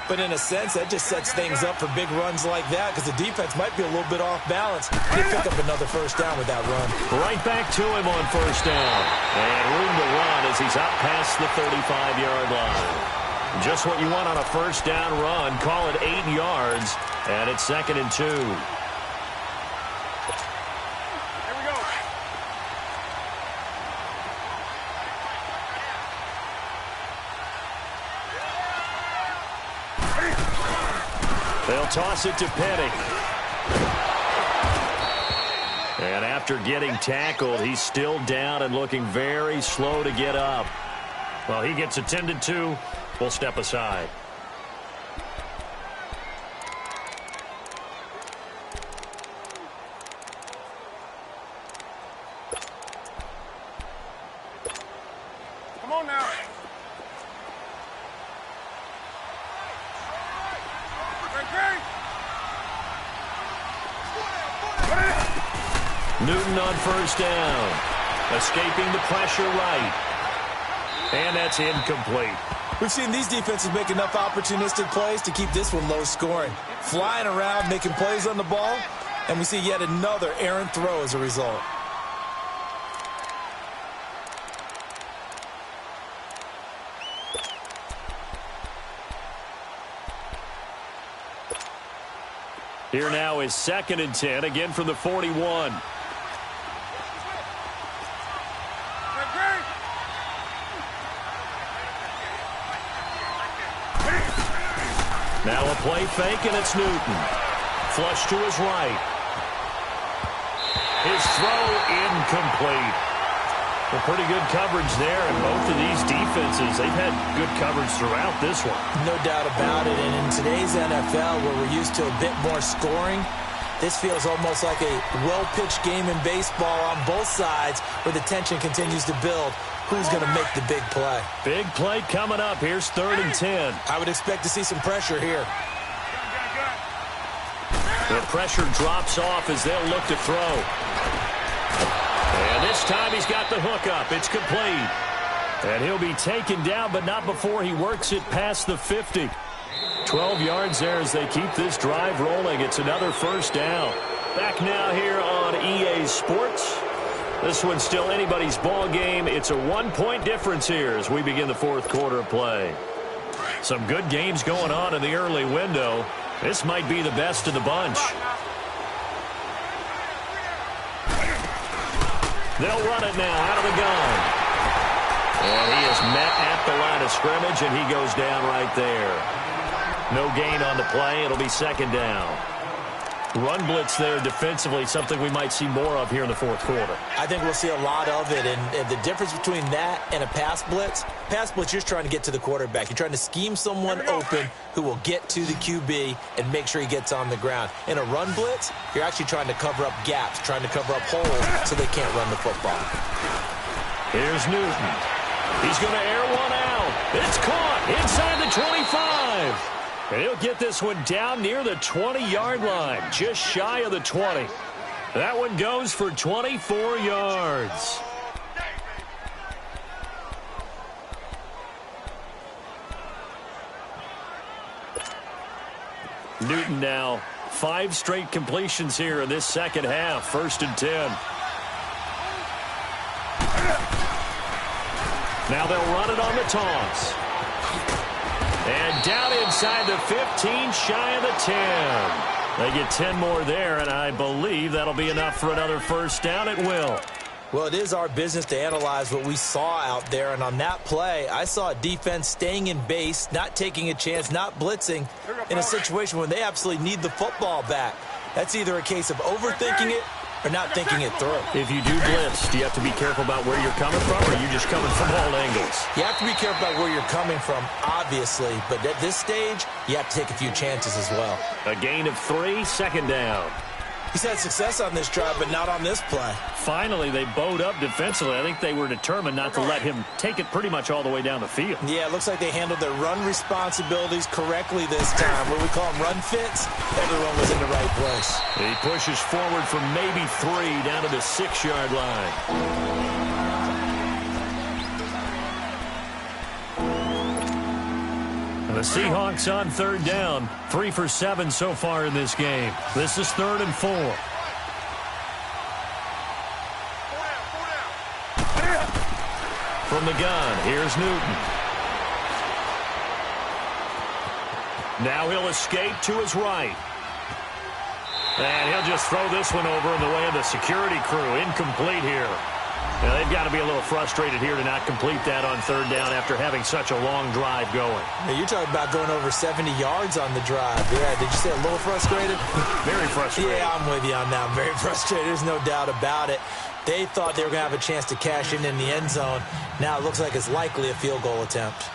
[SPEAKER 3] But in a sense, that just sets things up for big runs like that because the defense might be a little bit off balance. They pick up another first down with that run.
[SPEAKER 2] Right back to him on first down. And room to run as he's out past the 35-yard line. Just what you want on a first down run. Call it 8 yards. And it's 2nd and 2. They'll toss it to Petty. And after getting tackled, he's still down and looking very slow to get up. Well, he gets attended to. We'll step aside.
[SPEAKER 4] Come on now.
[SPEAKER 2] Newton on first down. Escaping the pressure right. And that's incomplete.
[SPEAKER 3] We've seen these defenses make enough opportunistic plays to keep this one low scoring. Flying around, making plays on the ball, and we see yet another errant throw as a result.
[SPEAKER 2] Here now is 2nd and 10, again from the 41. Now a play fake, and it's Newton. Flush to his right. His throw incomplete. Well, pretty good coverage there, and both of these defenses, they've had good coverage throughout this one.
[SPEAKER 3] No doubt about it, and in today's NFL, where we're used to a bit more scoring, this feels almost like a well-pitched game in baseball on both sides where the tension continues to build. Who's going to make the big play?
[SPEAKER 2] Big play coming up. Here's 3rd and 10.
[SPEAKER 3] I would expect to see some pressure here.
[SPEAKER 2] The pressure drops off as they'll look to throw. And this time he's got the hook up. It's complete. And he'll be taken down, but not before he works it past the 50. 12 yards there as they keep this drive rolling. It's another first down. Back now here on EA Sports. This one's still anybody's ball game. It's a 1-point difference here as we begin the 4th quarter of play. Some good games going on in the early window. This might be the best of the bunch. They'll run it now out of the gun. And he is met at the line of scrimmage, and he goes down right there. No gain on the play. It'll be 2nd down. Run blitz there defensively, something we might see more of here in the fourth quarter.
[SPEAKER 3] I think we'll see a lot of it, and the difference between that and a pass blitz, you're just trying to get to the quarterback. You're trying to scheme someone open who will get to the QB and make sure he gets on the ground. In a run blitz, you're actually trying to cover up gaps, trying to cover up holes so they can't run the football.
[SPEAKER 2] Here's Newton. He's going to air one out. It's caught inside the 25. And he'll get this one down near the 20-yard line, just shy of the 20. That one goes for 24 yards. Newton now, 5 straight completions here in this second half, 1st and 10. Now they'll run it on the toss. And down inside the 15, shy of the 10. They get 10 more there, and I believe that'll be enough for another first down. It will.
[SPEAKER 3] Well, it is our business to analyze what we saw out there, and on that play, I saw a defense staying in base, not taking a chance, not blitzing in a situation when they absolutely need the football back. That's either a case of overthinking it or not thinking it through.
[SPEAKER 2] If you do blitz, do you have to be careful about where you're coming from, or are you just coming from all angles?
[SPEAKER 3] You have to be careful about where you're coming from, obviously, but at this stage, you have to take a few chances as well.
[SPEAKER 2] A gain of 3, 2nd down.
[SPEAKER 3] He's had success on this drive, but not on this play.
[SPEAKER 2] Finally, they bowed up defensively. I think they were determined not to let him take it pretty much all the way down the field.
[SPEAKER 3] Yeah, it looks like they handled their run responsibilities correctly this time. What we call them run fits, everyone was in the right place.
[SPEAKER 2] He pushes forward for maybe 3 down to the 6-yard line. And the Seahawks on 3rd down, 3 for 7 so far in this game. This is 3rd and 4. From the gun, here's Newton. Now he'll escape to his right. And he'll just throw this one over in the way of the security crew. Incomplete here. Now, they've got to be a little frustrated here to not complete that on 3rd down after having such a long drive going.
[SPEAKER 3] Now, you're talking about going over 70 yards on the drive. Yeah, did you say a little frustrated?
[SPEAKER 2] Very frustrated.
[SPEAKER 3] Yeah, I'm with you on that. Very frustrated. There's no doubt about it. They thought they were going to have a chance to cash in the end zone. Now it looks like it's likely a field goal attempt.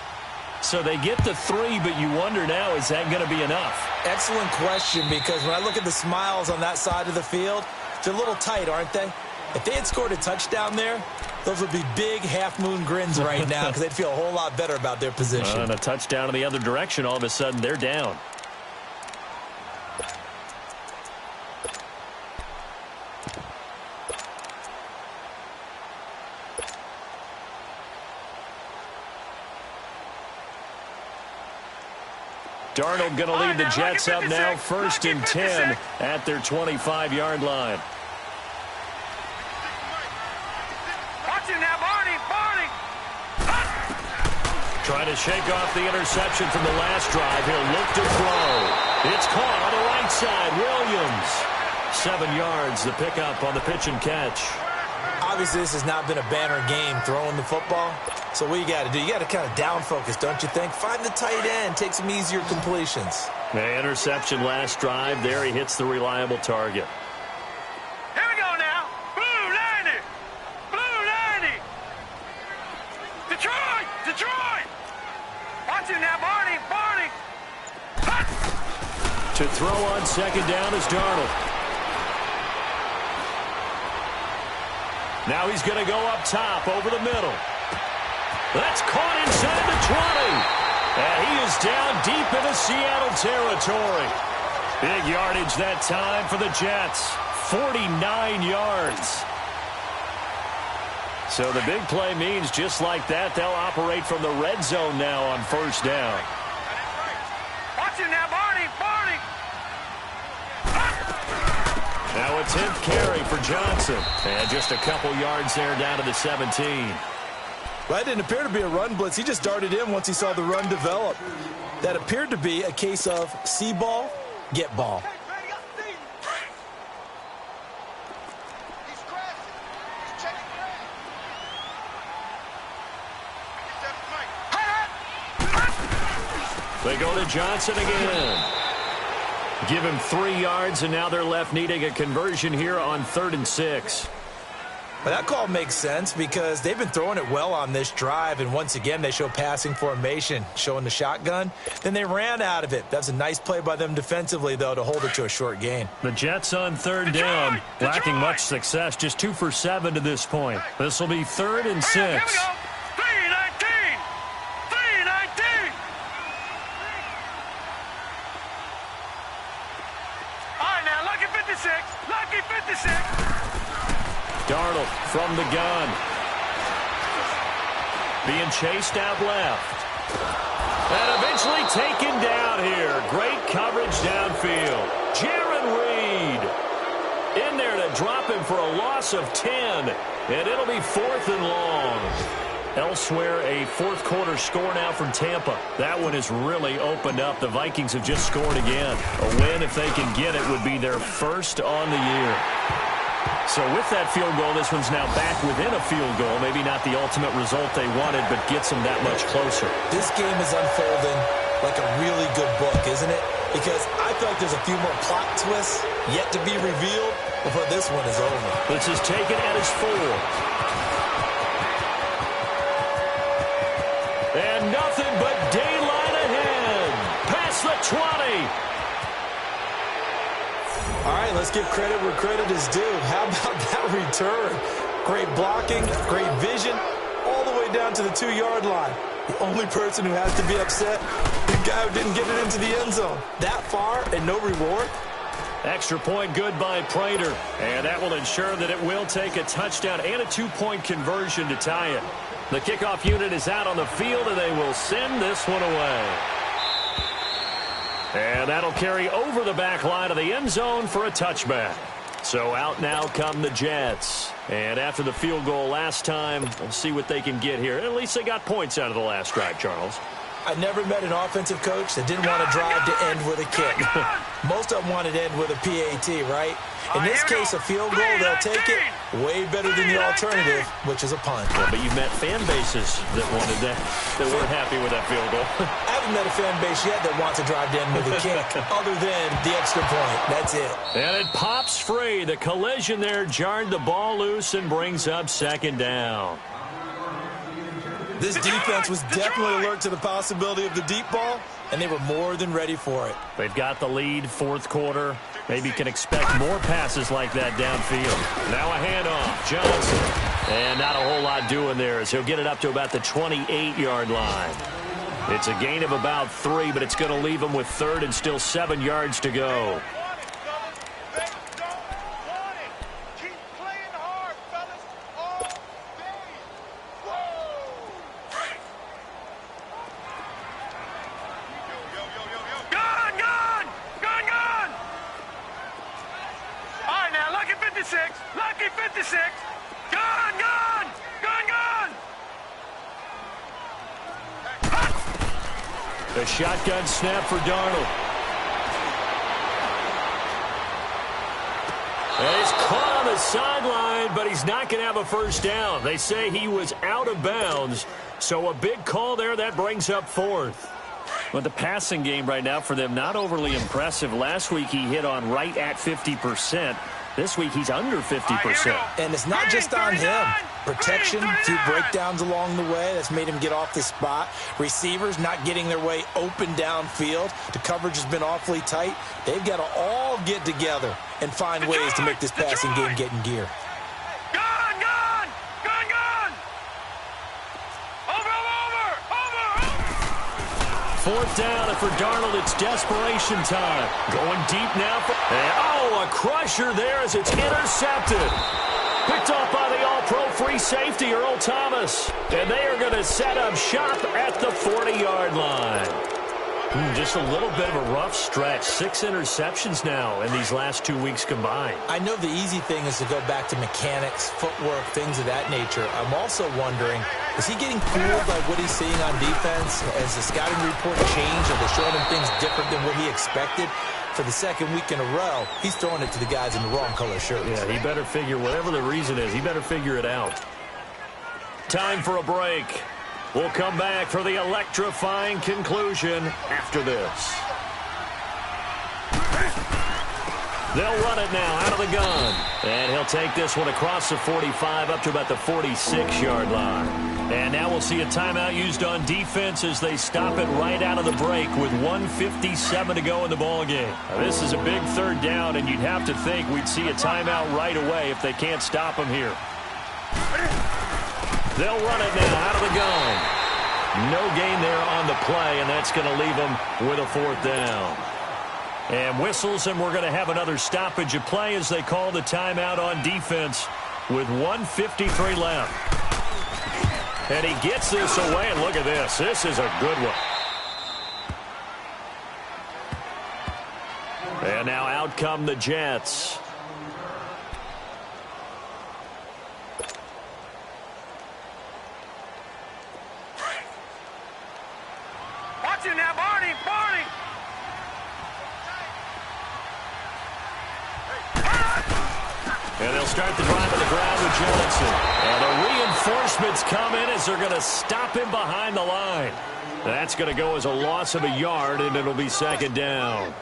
[SPEAKER 2] So they get the 3, but you wonder now, is that going to be enough?
[SPEAKER 3] Excellent question, because when I look at the smiles on that side of the field, they're a little tight, aren't they? If they had scored a touchdown there, those would be big half-moon grins right now because they'd feel a whole lot better about their position.
[SPEAKER 2] And a touchdown in the other direction, all of a sudden they're down. Darnold going to lead the Jets up now, 1st and 10 at their 25-yard line. Trying to shake off the interception from the last drive. He'll look to throw. It's caught on the right side. Williams. 7 yards, the pickup on the pitch and catch.
[SPEAKER 3] Obviously, this has not been a banner game throwing the football. So what you got to do, you got to kind of down focus, don't you think? Find the tight end, take some easier completions.
[SPEAKER 2] The interception last drive. There he hits the reliable target.
[SPEAKER 4] Here we go now. Blue 90. Blue 90. Detroit. Detroit. Watch it now, Barney. Barney.
[SPEAKER 2] To throw on 2nd down is Darnold. Now he's going to go up top over the middle. That's caught inside the 20. And he is down deep into Seattle territory. Big yardage that time for the Jets. 49 yards. So the big play means just like that, they'll operate from the red zone now on 1st down.
[SPEAKER 4] Watch it now, Barney. Barney.
[SPEAKER 2] Now a 10th carry for Johnson. And just a couple yards there down to the 17.
[SPEAKER 3] Well, that didn't appear to be a run blitz. He just darted in once he saw the run develop. That appeared to be a case of see ball, get ball. They
[SPEAKER 2] go to Johnson again. Give him 3 yards, and now they're left needing a conversion here on 3rd and 6.
[SPEAKER 3] But that call makes sense because they've been throwing it well on this drive, and once again they show passing formation, showing the shotgun. Then they ran out of it. That's a nice play by them defensively, though, to hold it to a short gain.
[SPEAKER 2] The Jets on 3rd down, lacking much success, just 2 for 7 to this point. This will be 3rd and 6.
[SPEAKER 4] Here we go. 3-19. 3-19. All right, now, lucky 56. Lucky 56.
[SPEAKER 2] Darnold from the gun. Being chased out left. And eventually taken down here. Great coverage downfield. Jaron Reed in there to drop him for a loss of 10. And it'll be 4th and long. Elsewhere, a 4th quarter score now from Tampa. That one has really opened up. The Vikings have just scored again. A win, if they can get it, would be their first on the year. So with that field goal, this one's now back within a field goal. Maybe not the ultimate result they wanted, but gets them that much closer.
[SPEAKER 3] This game is unfolding like a really good book, isn't it? Because I feel like there's a few more plot twists yet to be revealed before this one is over.
[SPEAKER 2] This is taken at his 4. And nothing but daylight ahead. Past the 20.
[SPEAKER 3] All right, let's give credit where credit is due. How about that return? Great blocking, great vision, all the way down to the 2-yard line. The only person who has to be upset, the guy who didn't get it into the end zone. That far and no reward?
[SPEAKER 2] Extra point good by Prater. And that will ensure that it will take a touchdown and a 2-point conversion to tie it. The kickoff unit is out on the field, and they will send this one away. And that'll carry over the back line of the end zone for a touchback. So out now come the Jets. And after the field goal last time, we'll see what they can get here. At least they got points out of the last drive, Charles.
[SPEAKER 3] I never met an offensive coach that didn't want to drive to end with a kick. Most of them wanted to end with a PAT, right? In this case, a field goal, they'll take it. Way better than the alternative, which is a punt.
[SPEAKER 2] Yeah, but you've met fan bases that wanted that weren't happy with that field goal.
[SPEAKER 3] I haven't met a fan base yet that wants to drive to end with a kick, other than the extra point. That's it.
[SPEAKER 2] And it pops free. The collision there jarred the ball loose and brings up 2nd down.
[SPEAKER 3] This defense was definitely alert to the possibility of the deep ball, and they were more than ready for it.
[SPEAKER 2] They've got the lead, 4th quarter. Maybe can expect more passes like that downfield. Now a handoff, Johnson. And not a whole lot doing there as he'll get it up to about the 28-yard line. It's a gain of about 3, but it's going to leave him with 3rd and still 7 yards to go.
[SPEAKER 4] Lucky 56. Gone, gone, gone, gone.
[SPEAKER 2] The shotgun snap for Darnold. And he's caught on the sideline, but he's not going to have a first down. They say he was out of bounds, so a big call there. That brings up 4th. But the passing game right now for them, not overly impressive. Last week he hit on right at 50%. This week he's under 50%.
[SPEAKER 3] And it's not just on him. Protection, few breakdowns along the way. That's made him get off the spot. Receivers not getting their way open downfield. The coverage has been awfully tight. They've got to all get together and find ways to make this passing game get in gear.
[SPEAKER 4] Gone, gone, gone, gone. Over.
[SPEAKER 2] 4th down, and for Darnold, it's desperation time. Going deep now. A crusher there as it's intercepted. Picked off by the all-pro free safety, Earl Thomas. And they are going to set up shop at the 40-yard line. Just a little bit of a rough stretch. 6 interceptions now in these last 2 weeks combined.
[SPEAKER 3] I know the easy thing is to go back to mechanics, footwork, things of that nature. I'm also wondering, is he getting fooled by what he's seeing on defense? Has the scouting report changed? Are they showing him things different than what he expected? For the 2nd week in a row, he's throwing it to the guys in the wrong color shirts.
[SPEAKER 2] Yeah, he better figure, whatever the reason is, he better figure it out. Time for a break. We'll come back for the electrifying conclusion after this. They'll run it now out of the gun. And he'll take this one across the 45 up to about the 46-yard line. And now we'll see a timeout used on defense as they stop it right out of the break with 1:57 to go in the ballgame. Now, this is a big third down, and you'd have to think we'd see a timeout right away if they can't stop him here. They'll run it now out of the gun. No gain there on the play, and that's going to leave them with a fourth down. And whistles, and we're going to have another stoppage of play as they call the timeout on defense with 1:53 left. And he gets this away, and look at this. This is a good one. And now out come the Jets.
[SPEAKER 4] Watch him now, Barney!
[SPEAKER 2] And they'll start the drive on the ground with Johnson. And the reinforcements come in as they're going to stop him behind the line. That's going to go as a loss of a yard, and it'll be second down.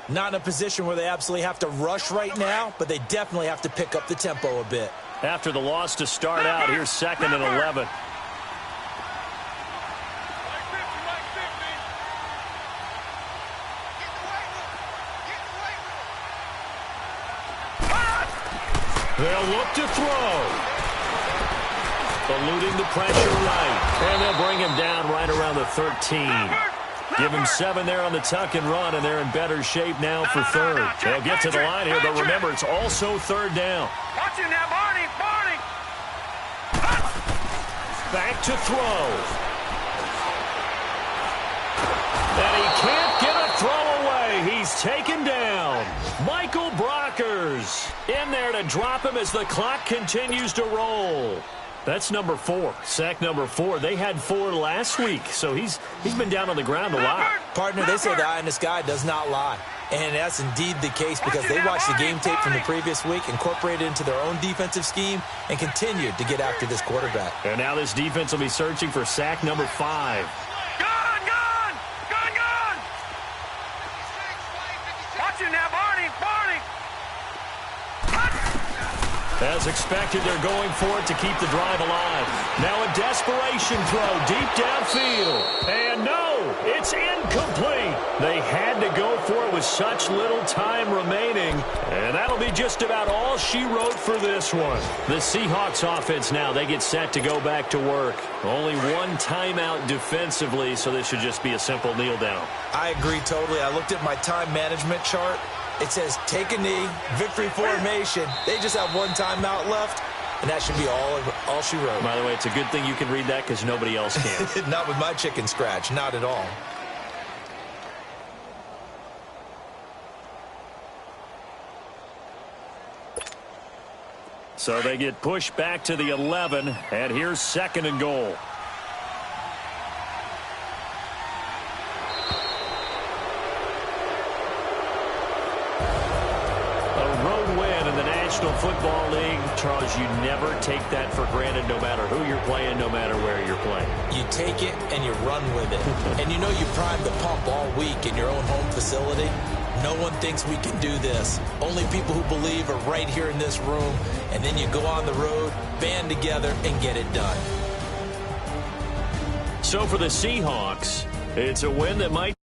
[SPEAKER 3] Not in a position where they absolutely have to rush right now, but they definitely have to pick up the tempo a bit.
[SPEAKER 2] After the loss to start out, here's second and 11. They'll look to throw. Eluding the pressure right. And they'll bring him down right around the 13. Give him 7 there on the tuck and run, and they're in better shape now for third. They'll get to the line here, but remember, it's also third down.
[SPEAKER 4] Watch him now, Barney!
[SPEAKER 2] Back to throw. And he can't get a throw away. He's taken down. Michael Brockers in there to drop him as the clock continues to roll. That's number 4. Sack number 4. They had 4 last week, so he's been down on the ground a lot.
[SPEAKER 3] Partner, they say the eye in the sky does not lie. And that's indeed the case because they watched the game tape from the previous week, incorporated it into their own defensive scheme, and continued to get after this quarterback.
[SPEAKER 2] And now this defense will be searching for sack number 5.
[SPEAKER 4] Gone! Watch him now, Barney!
[SPEAKER 2] As expected, they're going for it to keep the drive alive. Now a desperation throw deep downfield. And no, it's incomplete. They had to go for it with such little time remaining. And that'll be just about all she wrote for this one. The Seahawks offense now, they get set to go back to work. Only one timeout defensively, so this should just be a simple kneel down.
[SPEAKER 3] I agree totally. I looked at my time management chart. It says take a knee, victory formation. They just have one timeout left, and that should be all she wrote.
[SPEAKER 2] By the way, it's a good thing you can read that because nobody else can.
[SPEAKER 3] Not with my chicken scratch, not at all.
[SPEAKER 2] So they get pushed back to the 11, and here's second and goal. National Football League, Charles, you never take that for granted no matter who you're playing, no matter where you're playing.
[SPEAKER 3] You take it and you run with it. And you know you primed the pump all week in your own home facility. No one thinks we can do this. Only people who believe are right here in this room. And then you go on the road, band together, and get it done.
[SPEAKER 2] So for the Seahawks, it's a win that might